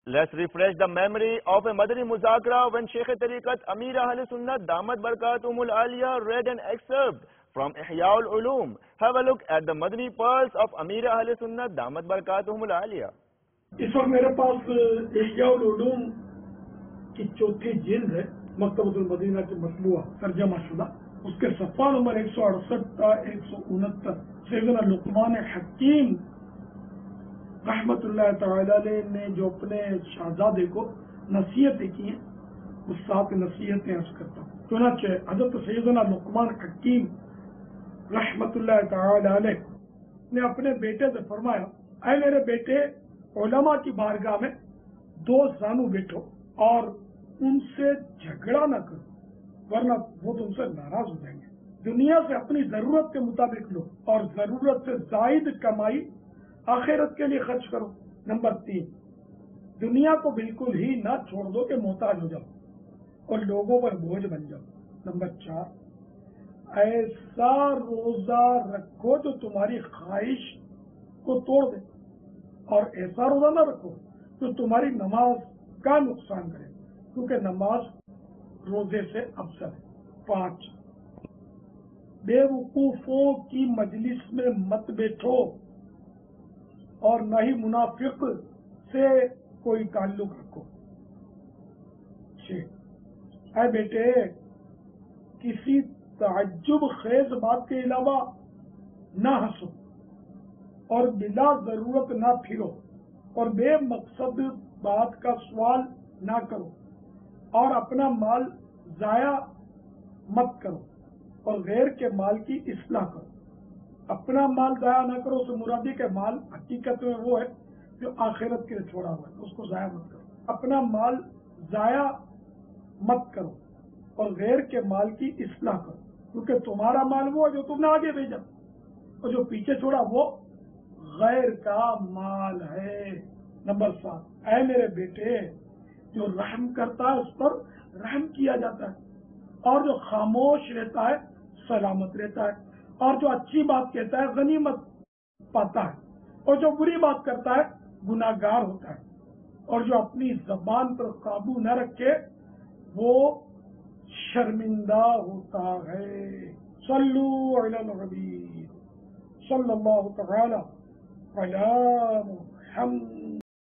Let's refresh the memory of a Madani Muzakara when Sheikh Tariqat Amir Ahl Sunnat Damat Barakatumul Aliyah read an excerpt from Ihya Ulum. Have a look at the Madani pearls of Amir Ahl Sunnat Damat Barakatumul Aliyah. اس وقت میرے پاس احیاء العلوم کی چوتھی جلد ہے، مکتبۃ المدینہ کے مطبوعہ ترجمہ شدہ، اس کے صفحہ نمبر 168 تا 169 سیدنا لقمان حکیم رحمت اللہ تعالی علیہ نے جو اپنے شہزادے کو نصیحتیں کی ہیں، اس 7 نصیحتیں عرض کرتا ہوں۔ چنانچہ حضرت سیدنا لقمان حکیم رحمت اللہ تعالی علیہ نے اپنے بیٹے سے فرمایا، اے میرے بیٹے، علماء کی بارگاہ میں 2 زانو بیٹھو اور ان سے جھگڑا نہ کرو، ورنہ وہ تم سے ناراض ہو جائیں گے۔ دنیا سے اپنی ضرورت کے مطابق لو اور ضرورت سے زائد کمائی آخرت کے لیے خرچ کرو۔ نمبر 3، دنیا کو بالکل ہی نہ چھوڑ دو کہ محتاج ہو جاؤ اور لوگوں پر بوجھ بن جاؤ۔ نمبر 4، ایسا روزہ رکھو جو تمہاری خواہش کو توڑ دے، اور ایسا روزہ نہ رکھو جو تمہاری نماز کا نقصان کرے، کیونکہ نماز روزے سے افضل ہے۔ 5، بے وقوفوں کی مجلس میں مت بیٹھو اور نہ ہی منافق سے کوئی تعلق رکھو۔ 6، اے بیٹے، کسی تعجب خیز بات کے علاوہ نہ ہنسو اور بلا ضرورت نہ پھرو اور بے مقصد بات کا سوال نہ کرو اور اپنا مال ضائع مت کرو اور غیر کے مال کی اصلاح کرو۔ اپنا مال ضائع نہ کرو، اس مرادی کے مال حقیقت میں وہ ہے جو آخرت کے لیے چھوڑا ہوا ہے، اس کو ضائع مت کرو۔ اپنا مال ضائع مت کرو اور غیر کے مال کی اصلاح کرو، کیونکہ تمہارا مال وہ ہے جو تم نے آگے بھیجا اور جو پیچھے چھوڑا وہ غیر کا مال ہے۔ نمبر 7، اے میرے بیٹے، جو رحم کرتا ہے اس پر رحم کیا جاتا ہے، اور جو خاموش رہتا ہے سلامت رہتا ہے، اور جو اچھی بات کہتا ہے غنیمت پاتا ہے، اور جو بری بات کرتا ہے گناہگار ہوتا ہے، اور جو اپنی زبان پر قابو نہ رکھے وہ شرمندہ ہوتا ہے۔ صلو علی النبی صلی اللہ تعالی علی محمد